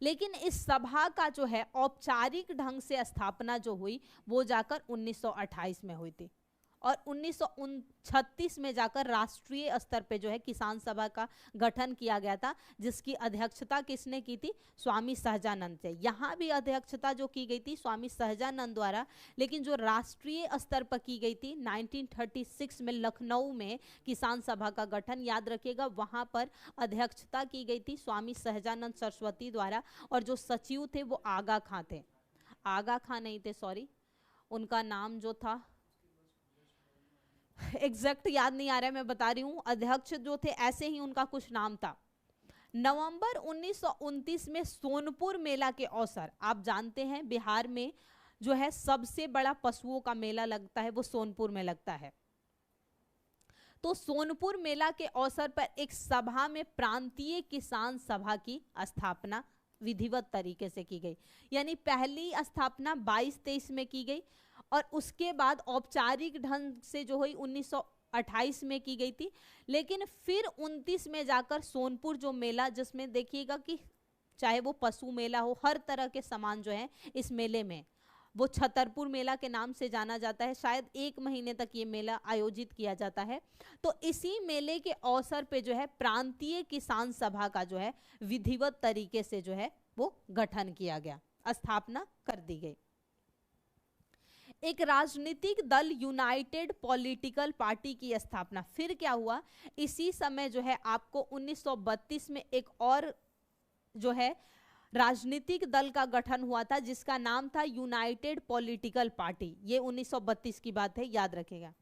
लेकिन इस सभा का जो है औपचारिक ढंग से स्थापना जो हुई वो जाकर 1928 में हुई थी और 1936 में जाकर राष्ट्रीय स्तर पे जो है किसान सभा का गठन किया गया था, जिसकी अध्यक्षता किसने की थी, स्वामी सहजानंद से। यहाँ भी अध्यक्षता जो की गई थी स्वामी सहजानंद द्वारा, लेकिन जो राष्ट्रीय स्तर पर की गई थी 1936 में लखनऊ में किसान सभा का गठन, याद रखिएगा वहाँ पर अध्यक्षता की गई थी स्वामी सहजानंद सरस्वती द्वारा और जो सचिव थे वो आगा खां थे, आगा खां नहीं थे सॉरी, उनका नाम जो था एग्जैक्ट याद नहीं आ रहा है, मैं बता रही हूँ, अध्यक्ष जो थे ऐसे ही उनका कुछ नाम था। नवंबर 1929 में सोनपुर मेला के अवसर, आप जानते हैं बिहार में जो है सबसे बड़ा पशुओं का मेला लगता है वो सोनपुर में लगता है। तो सोनपुर मेला के अवसर पर एक सभा में प्रांतीय किसान सभा की स्थापना विधिवत तरीके से की गई। यानी पहली स्थापना 22-23 में की गई और उसके बाद औपचारिक ढंग से जो हुई 1928 में की गई थी। लेकिन फिर 29 में जाकर सोनपुर जो मेला, जिसमें देखिएगा कि चाहे वो पशु मेला हो, हर तरह के सामान जो है इस मेले में, वो छतरपुर मेला के नाम से जाना जाता है। शायद 1 महीने तक ये मेला आयोजित किया जाता है। तो इसी मेले के अवसर पे जो है प्रांतीय किसान सभा का जो है विधिवत तरीके से जो है वो गठन किया गया, स्थापना कर दी गई। एक राजनीतिक दल यूनाइटेड पॉलिटिकल पार्टी की स्थापना। फिर क्या हुआ, इसी समय जो है आपको 1932 में एक और जो है राजनीतिक दल का गठन हुआ था, जिसका नाम था यूनाइटेड पॉलिटिकल पार्टी। ये 1932 की बात है, याद रखेगा।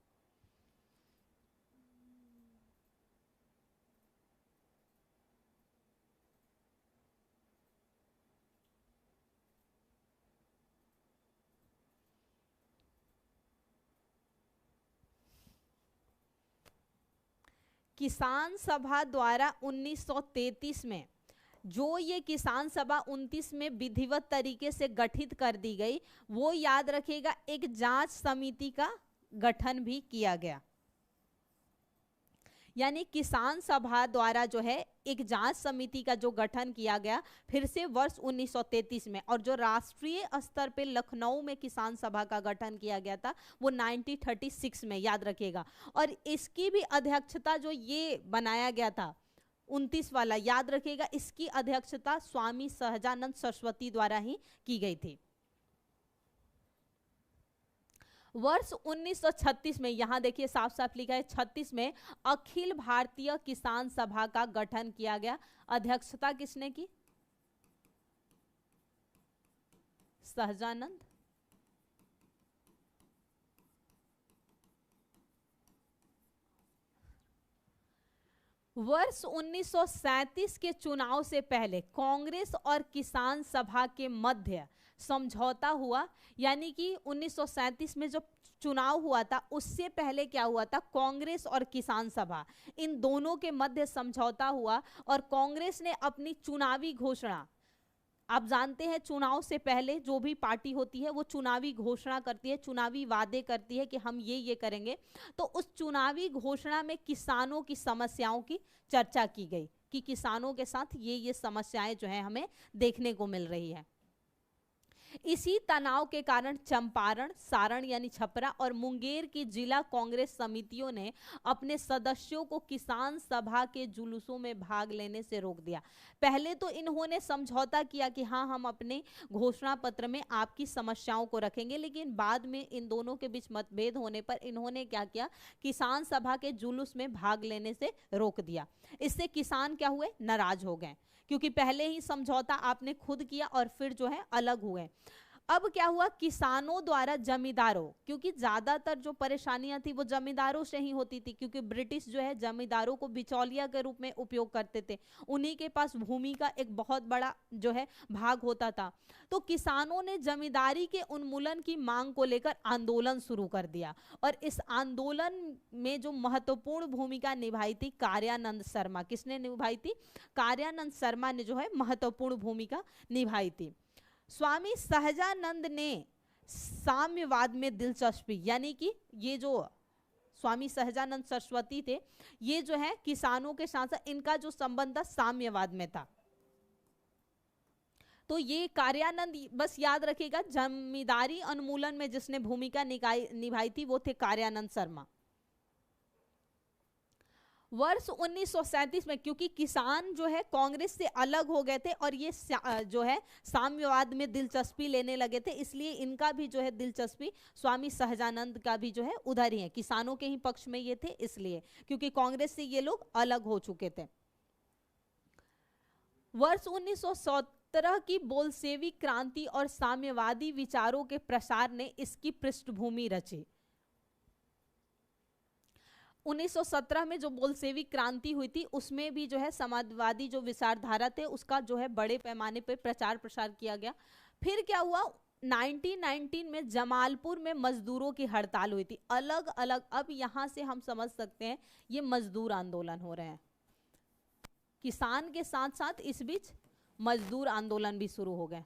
किसान सभा द्वारा 1933 में जो ये किसान सभा 29 में विधिवत तरीके से गठित कर दी गई, वो याद रखिएगा एक जांच समिति का गठन भी किया गया। यानी किसान सभा द्वारा जो है एक जांच समिति का जो गठन किया गया फिर से वर्ष 1933 में, और जो राष्ट्रीय स्तर पे लखनऊ में किसान सभा का गठन किया गया था वो 1936 में, याद रखिएगा। और इसकी भी अध्यक्षता जो ये बनाया गया था 29 वाला, याद रखिएगा, इसकी अध्यक्षता स्वामी सहजानंद सरस्वती द्वारा ही की गई थी। वर्ष 1936 में, यहां देखिए साफ साफ लिखा है 36 में, अखिल भारतीय किसान सभा का गठन किया गया। अध्यक्षता किसने की? सहजानंद। वर्ष 1937 के चुनाव से पहले कांग्रेस और किसान सभा के मध्य समझौता हुआ। यानी कि 1937 में जो चुनाव हुआ था उससे पहले क्या हुआ था, कांग्रेस और किसान सभा इन दोनों के मध्य समझौता हुआ और कांग्रेस ने अपनी चुनावी घोषणा, आप जानते हैं चुनाव से पहले जो भी पार्टी होती है वो चुनावी घोषणा करती है, चुनावी वादे करती है कि हम ये करेंगे। तो उस चुनावी घोषणा में किसानों की समस्याओं की चर्चा की गई कि किसानों के साथ ये समस्याएं जो है हमें देखने को मिल रही है। इसी तनाव के कारण चंपारण, सारण यानी छपरा और मुंगेर की जिला कांग्रेस समितियों ने अपने सदस्यों को किसान सभा के जुलूसों में भाग लेने से रोक दिया। पहले तो इन्होंने समझौता किया कि हाँ हम अपने घोषणा पत्र में आपकी समस्याओं को रखेंगे, लेकिन बाद में इन दोनों के बीच मतभेद होने पर इन्होंने क्या किया, किसान सभा के जुलूस में भाग लेने से रोक दिया। इससे किसान क्या हुए, नाराज हो गए, क्योंकि पहले ही समझौता आपने खुद किया और फिर जो है अलग हुए। अब क्या हुआ, किसानों द्वारा जमींदारों, क्योंकि ज्यादातर जो परेशानियां थी वो जमींदारों से ही होती थी, क्योंकि ब्रिटिश जो है जमींदारों को बिचौलिया के रूप में उपयोग करते थे, उन्हीं के पास भूमि का एक बहुत बड़ा जो है भाग होता था। तो किसानों ने जमींदारी के उन्मूलन की मांग को लेकर आंदोलन शुरू कर दिया और इस आंदोलन में जो महत्वपूर्ण भूमिका निभाई थी कार्यानंद शर्मा, किसने निभाई थी, कार्यानंद शर्मा ने जो है महत्वपूर्ण भूमिका निभाई थी। स्वामी सहजानंद ने साम्यवाद में दिलचस्पी, यानी कि ये जो स्वामी सहजानंद सरस्वती थे ये जो है किसानों के साथ इनका जो संबंध था साम्यवाद में था। तो ये कार्यानंद, बस याद रखिएगा, जमींदारी उन्मूलन में जिसने भूमिका निभाई थी वो थे कार्यानंद शर्मा। वर्ष 1937 में, क्योंकि किसान जो है कांग्रेस से अलग हो गए थे और ये जो है साम्यवाद में दिलचस्पी लेने लगे थे, इसलिए इनका भी जो है दिलचस्पी स्वामी सहजानंद का भी जो है उधर ही है, किसानों के ही पक्ष में ये थे, इसलिए क्योंकि कांग्रेस से ये लोग अलग हो चुके थे। वर्ष 1917 की बोल्शेविक क्रांति और साम्यवादी विचारों के प्रसार ने इसकी पृष्ठभूमि रची। 1917 में जो बोल्शेविक क्रांति हुई थी उसमें भी जो है समाजवादी जो विचारधारा थे उसका जो है बड़े पैमाने पर प्रचार प्रसार किया गया। फिर क्या हुआ, 1919 में जमालपुर में मजदूरों की हड़ताल हुई थी, अलग अलग। अब यहां से हम समझ सकते हैं ये मजदूर आंदोलन हो रहे हैं, किसान के साथ साथ इस बीच मजदूर आंदोलन भी शुरू हो गए।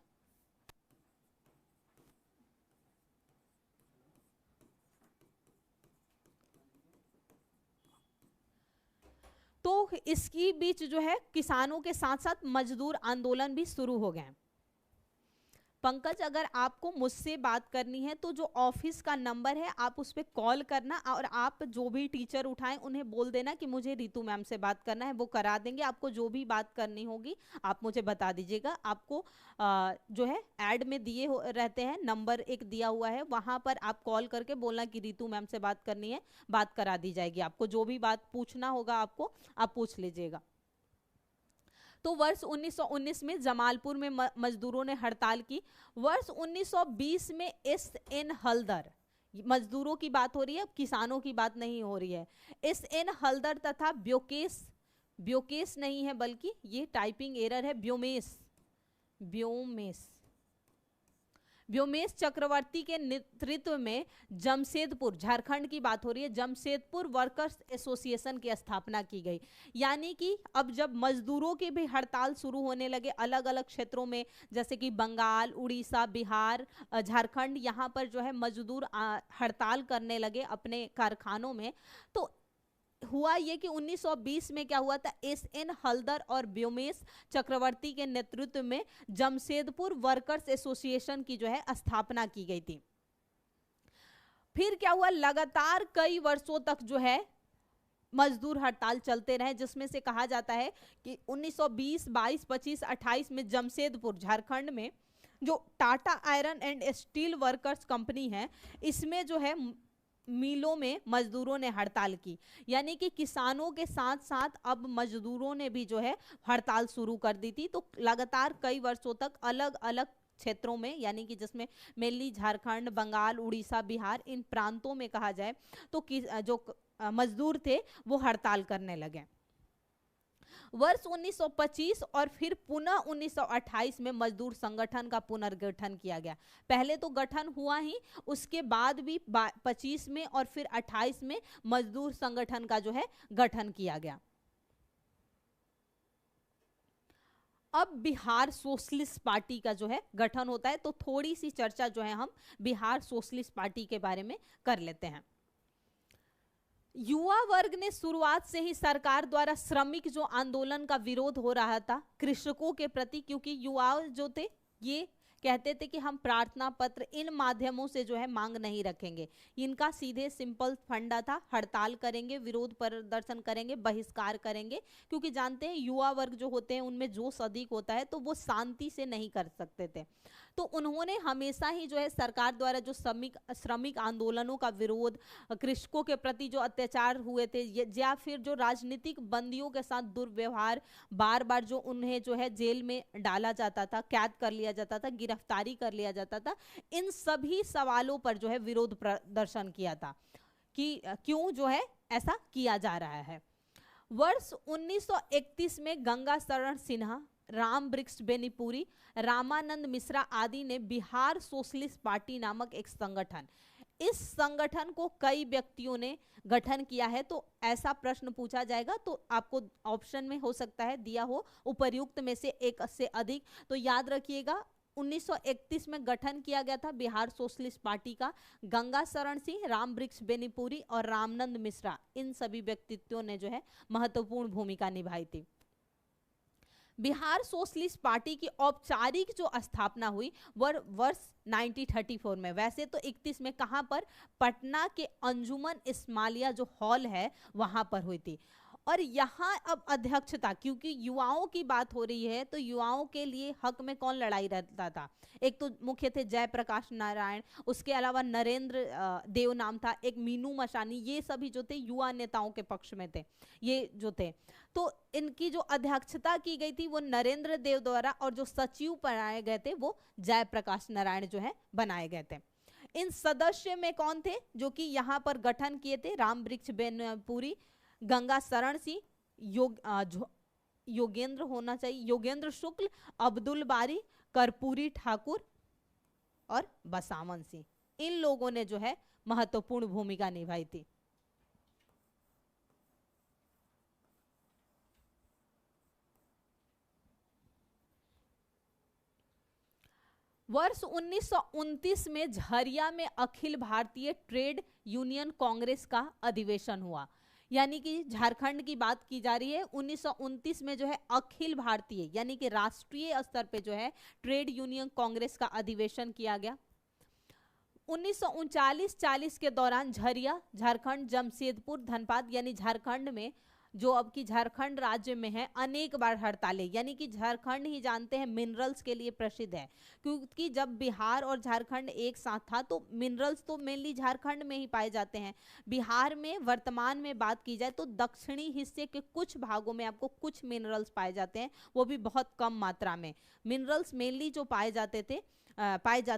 तो इसकी बीच जो है किसानों के साथ साथ मजदूर आंदोलन भी शुरू हो गए। पंकज, अगर आपको मुझसे बात करनी है तो जो ऑफिस का नंबर है आप उस पर कॉल करना, और आप जो भी टीचर उठाएं उन्हें बोल देना कि मुझे रितु मैम से बात करना है, वो करा देंगे। आपको जो भी बात करनी होगी आप मुझे बता दीजिएगा। आपको जो है ऐड में दिए रहते हैं, नंबर एक दिया हुआ है, वहां पर आप कॉल करके बोलना कि रितु मैम से बात करनी है, बात करा दी जाएगी। आपको जो भी बात पूछना होगा आपको, आप पूछ लीजिएगा। तो वर्ष 1919 में जमालपुर में मजदूरों ने हड़ताल की। वर्ष 1920 में एस एन हल्दर, मजदूरों की बात हो रही है, अब किसानों की बात नहीं हो रही है, एस एन हल्दर तथा ब्योकेस, ब्योकेस नहीं है बल्कि ये टाइपिंग एरर है, ब्योमेस, ब्योमेस, व्योमेश चक्रवर्ती के नेतृत्व में जमशेदपुर, झारखंड की बात हो रही है, जमशेदपुर वर्कर्स एसोसिएशन की स्थापना की गई। यानी कि अब जब मजदूरों की भी हड़ताल शुरू होने लगे अलग अलग क्षेत्रों में, जैसे कि बंगाल, उड़ीसा, बिहार, झारखंड, यहाँ पर जो है मजदूर हड़ताल करने लगे अपने कारखानों में। तो हुआ ये कि 1920 में क्या हुआ था, एस एन हल्दर और व्योमेश चक्रवर्ती के नेतृत्व में जमशेदपुर वर्कर्स एसोसिएशन की जो है स्थापना की गई थी। फिर क्या हुआ, लगातार कई वर्षों तक जो है मजदूर हड़ताल चलते रहे, जिसमें से कहा जाता है कि 1920, 22, 25, 28 में जमशेदपुर, झारखंड में जो Tata iron and steel workers company है, इसमें जो है मिलों में मजदूरों ने हड़ताल की। यानी कि किसानों के साथ साथ अब मजदूरों ने भी जो है हड़ताल शुरू कर दी थी। तो लगातार कई वर्षों तक अलग अलग क्षेत्रों में, यानी कि जिसमें मेनली झारखंड, बंगाल, उड़ीसा, बिहार, इन प्रांतों में कहा जाए तो जो मजदूर थे वो हड़ताल करने लगे। वर्ष 1925 और फिर पुनः 1928 में मजदूर संगठन का पुनर्गठन किया गया। पहले तो गठन हुआ ही, उसके बाद भी 25 में और फिर 28 में मजदूर संगठन का जो है गठन किया गया। अब बिहार सोशलिस्ट पार्टी का जो है गठन होता है, तो थोड़ी सी चर्चा जो है हम बिहार सोशलिस्ट पार्टी के बारे में कर लेते हैं। युवा वर्ग ने शुरुआत से ही सरकार द्वारा श्रमिक जो आंदोलन का विरोध हो रहा था कृषकों के प्रति, क्योंकि युवा जो थे ये कहते थे कि हम प्रार्थना पत्र इन माध्यमों से जो है मांग नहीं रखेंगे, इनका सीधे सिंपल फंडा था, हड़ताल करेंगे, विरोध प्रदर्शन करेंगे, बहिष्कार करेंगे, क्योंकि जानते हैं युवा वर्ग जो होते हैं उनमें जोश अधिक होता है, तो वो शांति से नहीं कर सकते थे। तो उन्होंने हमेशा ही जो है सरकार द्वारा जो श्रमिक आंदोलनों का विरोध, कृषकों के प्रति जो अत्याचार हुए थे, या फिर जो राजनीतिक बंदियों के साथ दुर्व्यवहार, बार बार जो उन्हें जो है जेल में डाला जाता था, कैद कर लिया जाता था, गिरफ्तारी कर लिया जाता था, इन सभी सवालों पर जो है विरोध प्रदर्शन किया था कि क्यों जो है ऐसा किया जा रहा है। वर्ष 1931 में गंगा शरण सिन्हा, राम वृक्ष बेनीपुरी, रामानंद मिश्रा आदि ने बिहार सोशलिस्ट पार्टी नामक एक संगठन, इस संगठन को कई व्यक्तियों ने गठन किया है। तो ऐसा प्रश्न पूछा जाएगा तो आपको ऑप्शन में हो सकता है दिया हो उपर्युक्त में से एक से अधिक, तो याद रखिएगा 1931 में गठन किया गया था बिहार सोशलिस्ट पार्टी का। गंगा शरण सिंह, राम वृक्ष बेनीपुरी और रामानंद मिश्रा, इन सभी व्यक्तित्वों ने जो है महत्वपूर्ण भूमिका निभाई थी। बिहार सोशलिस्ट पार्टी की औपचारिक जो स्थापना हुई वह वर्ष 1934 में। वैसे तो 31 में कहां पर, पटना के अंजुमन इस्माइलिया जो हॉल है वहां पर हुई थी। और यहाँ अब अध्यक्षता, क्योंकि युवाओं की बात हो रही है तो युवाओं के लिए हक में कौन लड़ाई रहता था, एक तो मुख्य थे जयप्रकाश नारायण, उसके अलावा नरेंद्र देव नाम था, एक मीनू मशानी, ये सभी जो थे युवा नेताओं के पक्ष में थे ये जो थे। तो इनकी जो अध्यक्षता की गई थी वो नरेंद्र देव द्वारा, और जो सचिव बनाए गए थे वो जयप्रकाश नारायण जो है बनाए गए थे। इन सदस्य में कौन थे जो कि यहाँ पर गठन किए थे, राम वृक्ष बेनीपुरी, गंगा शरण सिंह, योगेंद्र होना चाहिए, योगेंद्र शुक्ल, अब्दुल बारी, कर्पूरी ठाकुर और बसावन सिंह, इन लोगों ने जो है महत्वपूर्ण भूमिका निभाई थी। वर्ष 1929 में झरिया में अखिल भारतीय ट्रेड यूनियन कांग्रेस का अधिवेशन हुआ। यानी कि झारखंड की बात की जा रही है। 1929 में जो है अखिल भारतीय यानी कि राष्ट्रीय स्तर पे जो है ट्रेड यूनियन कांग्रेस का अधिवेशन किया गया। 1939-40 के दौरान झरिया, झारखंड, जमशेदपुर, धनबाद यानी झारखंड में, जो अब की झारखंड राज्य में है, अनेक बार हड़तालें, यानी कि झारखंड ही जानते हैं मिनरल्स के लिए प्रसिद्ध है, क्योंकि जब बिहार और झारखंड एक साथ था तो मिनरल्स तो मेनली झारखंड में ही पाए जाते हैं। बिहार में वर्तमान में बात की जाए तो दक्षिणी हिस्से के कुछ भागों में आपको कुछ मिनरल्स पाए जाते हैं, वो भी बहुत कम मात्रा में। मिनरल्स मेनली जो पाए जाते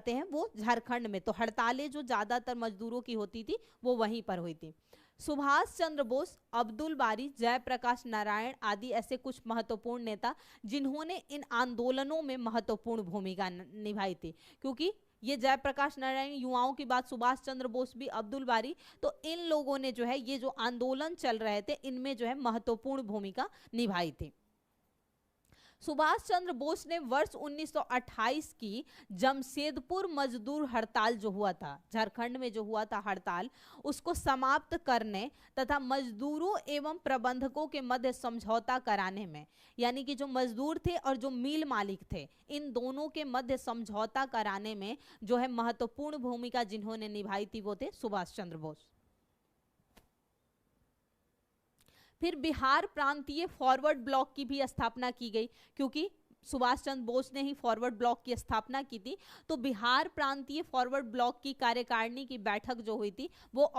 हैं वो झारखंड में। तो हड़तालें जो ज्यादातर मजदूरों की होती थी वो वहीं पर हुई थी। सुभाष चंद्र बोस, अब्दुल बारी, जयप्रकाश नारायण आदि ऐसे कुछ महत्वपूर्ण नेता जिन्होंने इन आंदोलनों में महत्वपूर्ण भूमिका निभाई थी, क्योंकि ये जयप्रकाश नारायण, युवाओं की बात, सुभाष चंद्र बोस भी, अब्दुल बारी, तो इन लोगों ने जो है ये जो आंदोलन चल रहे थे इनमें जो है महत्वपूर्ण भूमिका निभाई थी। सुभाष चंद्र बोस ने वर्ष 1928 की जमशेदपुर मजदूर हड़ताल जो हुआ था, झारखंड में जो हुआ था हड़ताल, उसको समाप्त करने तथा मजदूरों एवं प्रबंधकों के मध्य समझौता कराने में, यानी कि जो मजदूर थे और जो मिल मालिक थे इन दोनों के मध्य समझौता कराने में जो है महत्वपूर्ण भूमिका जिन्होंने निभाई थी वो थे सुभाष चंद्र बोस। फिर बिहार प्रांतीय फॉरवर्ड ब्लॉक की भी स्थापना की गई, क्योंकि सुभाष चंद्र बोस ने ही फॉरवर्ड ब्लॉक की स्थापना की थी। तो बिहार प्रांतीय फॉरवर्ड ब्लॉक की कार्यकारिणी की बैठक जो हुई थी वो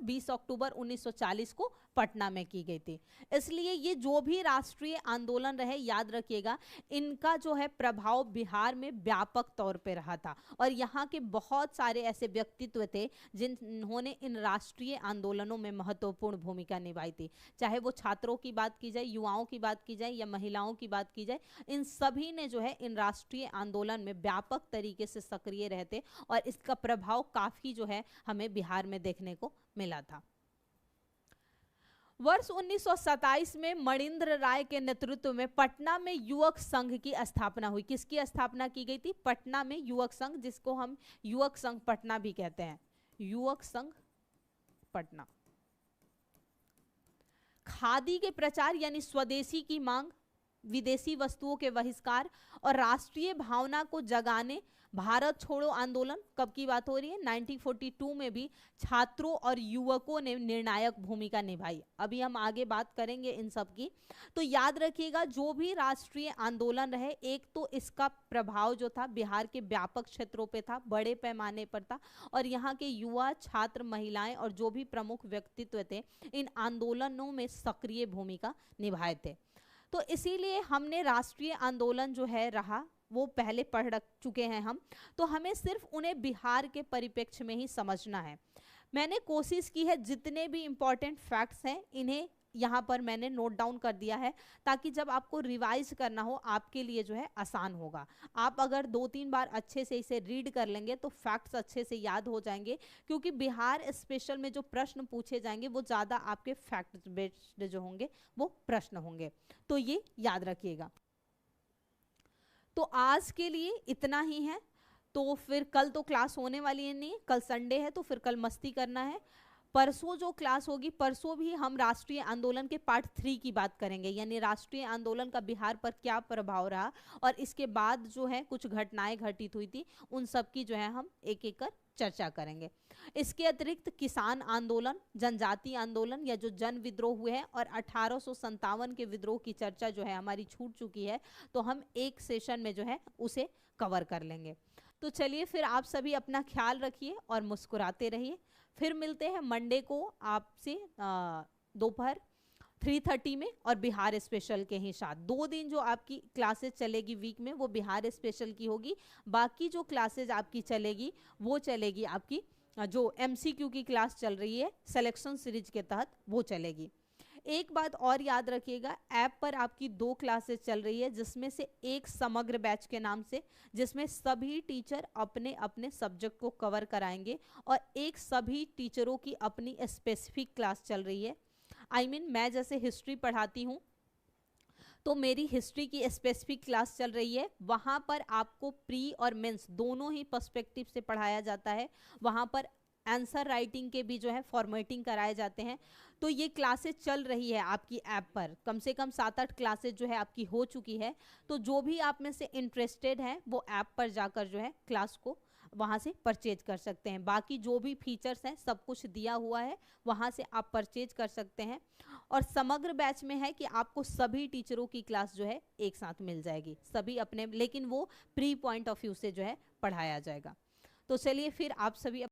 20 अक्टूबर 1940 को पटना में की गई थी। इसलिए ये जो भी राष्ट्रीय आंदोलन रहे, याद रखिएगा, इनका जो है प्रभाव बिहार में व्यापक तौर पे रहा था और यहाँ के बहुत सारे ऐसे व्यक्तित्व थे जिन्होंने इन राष्ट्रीय आंदोलनों में महत्वपूर्ण भूमिका निभाई थी। चाहे वो छात्रों की बात की जाए, युवाओं की बात की जाए या महिलाओं की बात की जाए, इन सभी ने जो है इन राष्ट्रीय आंदोलन में व्यापक तरीके से सक्रिय रहते और इसका प्रभाव काफी जो है हमें बिहार में देखने को मिला था। वर्ष 1927 में मणिंद्र राय के नेतृत्व में पटना में युवक संघ की स्थापना हुई। किसकी स्थापना की गई थी? पटना में युवक संघ, जिसको हम युवक संघ पटना भी कहते हैं, युवक संघ पटना। खादी के प्रचार यानी स्वदेशी की मांग, विदेशी वस्तुओं के बहिष्कार और राष्ट्रीय भावना को जगाने भारत छोड़ो आंदोलन, कब की बात हो रही है? 1942 में भी छात्रों और युवकों ने निर्णायक भूमिका निभाई। अभी हम आगे बात करेंगे इन सब की। तो याद रखिएगा, जो भी राष्ट्रीय आंदोलन रहे, एक तो इसका प्रभाव जो था बिहार के व्यापक क्षेत्रों पे था, बड़े पैमाने पर था और यहाँ के युवा, छात्र, महिलाएं और जो भी प्रमुख व्यक्तित्व थे इन आंदोलनों में सक्रिय भूमिका निभाए थे। तो इसीलिए हमने राष्ट्रीय आंदोलन जो है रहा वो पहले पढ़ चुके हैं हम, तो हमें सिर्फ उन्हें बिहार के परिप्रेक्ष्य में ही समझना है। मैंने कोशिश की है जितने भी इम्पोर्टेंट फैक्ट्स हैं इन्हें यहाँ पर मैंने नोट डाउन कर दिया है, ताकि जब आपको रिवाइज करना हो आपके लिए जो है आसान होगा। आप अगर 2-3 बार अच्छे से इसे रीड कर लेंगे तो फैक्ट्स अच्छे से याद हो जाएंगे, क्योंकि बिहार स्पेशल में जो प्रश्न पूछे जाएंगे वो ज़्यादा आपके फैक्ट बेस्ड जो होंगे वो प्रश्न होंगे, तो ये याद रखिएगा। तो आज के लिए इतना ही है, तो फिर कल तो क्लास होने वाली है नहीं, कल संडे है तो फिर कल मस्ती करना है। परसों जो क्लास होगी, परसों भी हम राष्ट्रीय आंदोलन के पार्ट 3 की बात करेंगे, यानी राष्ट्रीय आंदोलन का बिहार पर क्या प्रभाव रहा और इसके बाद जो है कुछ घटनाएं घटित हुई थी, उन सब की जो है हम एक एक कर चर्चा करेंगे। इसके अतिरिक्त किसान आंदोलन, जनजाति आंदोलन या जो जन विद्रोह हुए हैं और 1857 के विद्रोह की चर्चा जो है हमारी छूट चुकी है, तो हम एक सेशन में जो है उसे कवर कर लेंगे। तो चलिए फिर आप सभी अपना ख्याल रखिए और मुस्कुराते रहिए। फिर मिलते हैं मंडे को आपसे दोपहर 3:30 में और बिहार स्पेशल के ही साथ। 2 दिन जो आपकी क्लासेस चलेगी वीक में वो बिहार स्पेशल की होगी, बाकी जो क्लासेस आपकी चलेगी वो चलेगी आपकी जो MCQ की क्लास चल रही है सिलेक्शन सीरीज के तहत वो चलेगी। एक बात और याद रखिएगा, ऐप पर आपकी 2 क्लासेस चल रही है, जिसमें से एक समग्र बैच के नाम से, जिसमें सभी टीचर अपने अपने सब्जेक्ट को कवर कराएंगे और एक सभी टीचरों की अपनी स्पेसिफिक क्लास चल रही है। I mean, मैं जैसे हिस्ट्री पढ़ाती हूँ तो मेरी हिस्ट्री की स्पेसिफिक क्लास चल रही है, वहाँ पर आपको प्री और मेंस दोनों ही पर्सपेक्टिव से पढ़ाया जाता है। वहाँ पर आंसर राइटिंग के भी जो है फॉर्मेटिंग कराए जाते हैं। तो ये क्लासेस चल रही है आपकी ऐप पर, कम से कम 7-8 क्लासेस जो है आपकी हो चुकी है। तो जो भी आप में से इंटरेस्टेड हैं वो ऐप पर जाकर जो है क्लास को वहाँ से परचेज कर सकते हैं। बाकी जो भी फीचर्स हैं सब कुछ दिया हुआ है, वहाँ से आप परचेज कर सकते हैं। और समग्र बैच में है कि आपको सभी टीचरों की क्लास जो है एक साथ मिल जाएगी, सभी अपने, लेकिन वो प्री पॉइंट ऑफ व्यू से जो है पढ़ाया जाएगा। तो चलिए फिर आप सभी